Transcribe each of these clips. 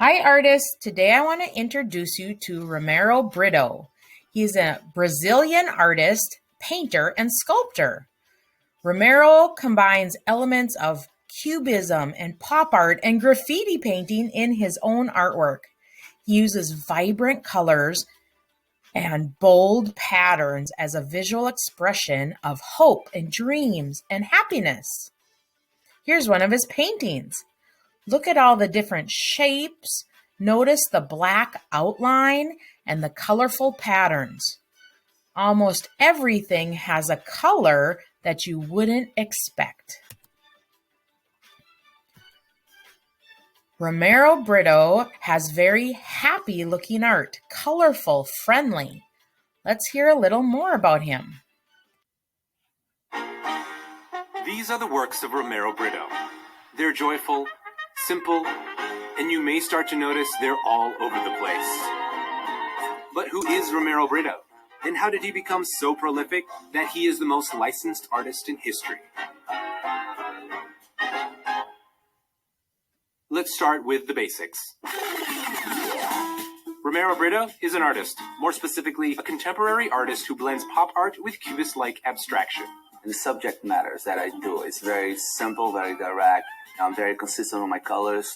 Hi artists, today I want to introduce you to Romero Britto. He's a Brazilian artist, painter, and sculptor. Romero combines elements of cubism and pop art and graffiti painting in his own artwork. He uses vibrant colors and bold patterns as a visual expression of hope and dreams and happiness. Here's one of his paintings. Look at all the different shapes. Notice the black outline and the colorful patterns. Almost everything has a color that you wouldn't expect. Romero Britto has very happy looking art, colorful, friendly. Let's hear a little more about him. These are the works of Romero Britto. They're joyful, simple, and you may start to notice they're all over the place. But who is Romero Britto? And how did he become so prolific that he is the most licensed artist in history? Let's start with the basics. Romero Britto is an artist, more specifically a contemporary artist who blends pop art with cubist-like abstraction. The subject matters that I do. It's very simple, very direct. I'm very consistent with my colors.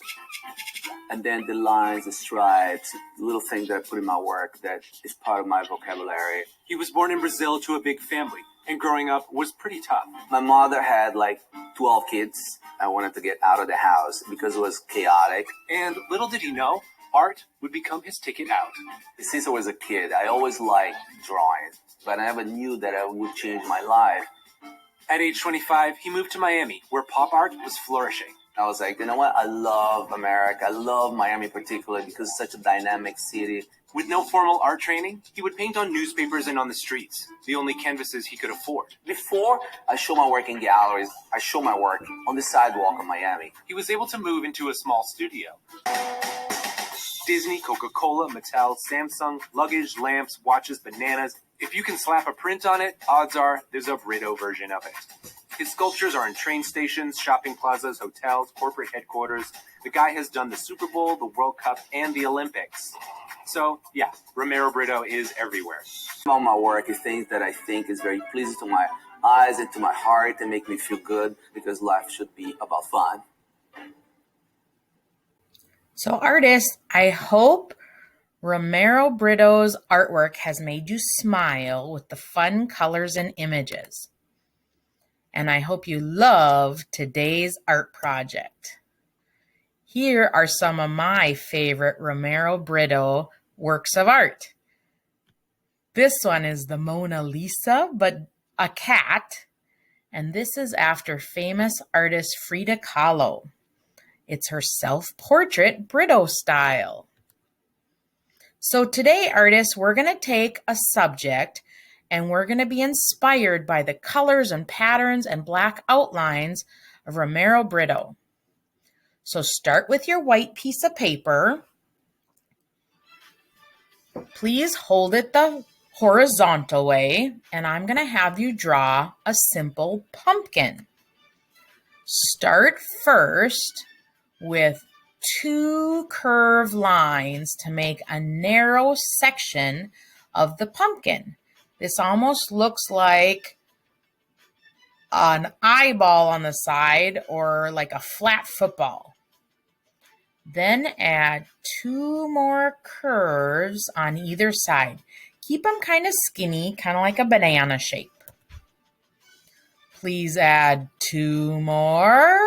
And then the lines, the stripes, little things that I put in my work that is part of my vocabulary. He was born in Brazil to a big family, and growing up was pretty tough. My mother had like 12 kids. I wanted to get out of the house because it was chaotic. And little did he know, art would become his ticket out. Since I was a kid, I always liked drawing, but I never knew that it would change my life. At age 25, he moved to Miami, where pop art was flourishing. I was like, you know what? I love America. I love Miami particularly because it's such a dynamic city. With no formal art training, he would paint on newspapers and on the streets, the only canvases he could afford. Before I show my work in galleries, I show my work on the sidewalk of Miami. He was able to move into a small studio. Disney, Coca-Cola, Mattel, Samsung, luggage, lamps, watches, bananas. If you can slap a print on it, odds are there's a Britto version of it. His sculptures are in train stations, shopping plazas, hotels, corporate headquarters. The guy has done the Super Bowl, the World Cup, and the Olympics. So, yeah, Romero Britto is everywhere. All my work is things that I think is very pleasing to my eyes and to my heart and make me feel good because life should be about fun. So artists, I hope Romero Britto's artwork has made you smile with the fun colors and images. And I hope you love today's art project. Here are some of my favorite Romero Britto works of art. This one is the Mona Lisa, but a cat. And this is after famous artist Frida Kahlo. It's her self-portrait Britto style. So today, artists, we're going to take a subject and we're going to be inspired by the colors and patterns and black outlines of Romero Britto. So start with your white piece of paper. Please hold it the horizontal way, and I'm going to have you draw a simple pumpkin. Start first with two curved lines to make a narrow section of the pumpkin. This almost looks like an eyeball on the side or like a flat football. Then add two more curves on either side. Keep them kind of skinny, kind of like a banana shape. Please add two more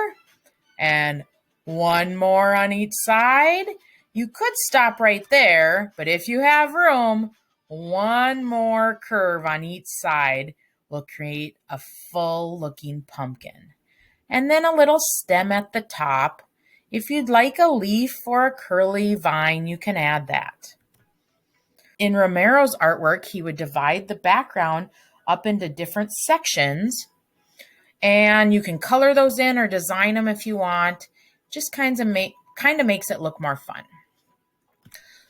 and one more on each side. You could stop right there, but if you have room, one more curve on each side will create a full-looking pumpkin. And then a little stem at the top. If you'd like a leaf or a curly vine, you can add that. In Romero's artwork, he would divide the background up into different sections, and you can color those in or design them if you want. Just kind of makes it look more fun.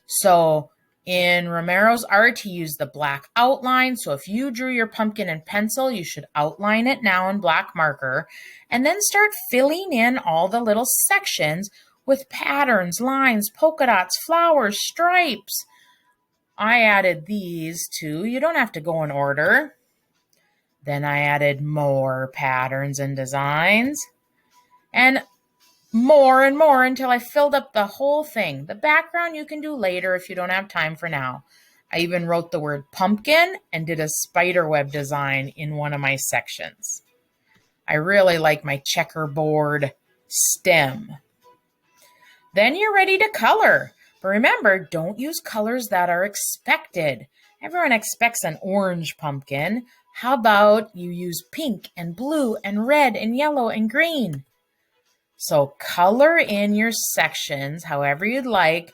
So in Romero's art, he used the black outline. So if you drew your pumpkin in pencil, you should outline it now in black marker and then start filling in all the little sections with patterns, lines, polka dots, flowers, stripes. I added these too. You don't have to go in order. Then I added more patterns and designs, and more until I filled up the whole thing. The background you can do later if you don't have time for now. I even wrote the word pumpkin and did a spiderweb design in one of my sections. I really like my checkerboard stem. Then you're ready to color. But remember, don't use colors that are expected. Everyone expects an orange pumpkin. How about you use pink and blue and red and yellow and green? So color in your sections however you'd like,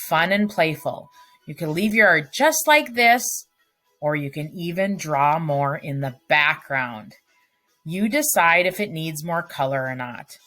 fun and playful. You can leave your art just like this, or you can even draw more in the background. You decide if it needs more color or not.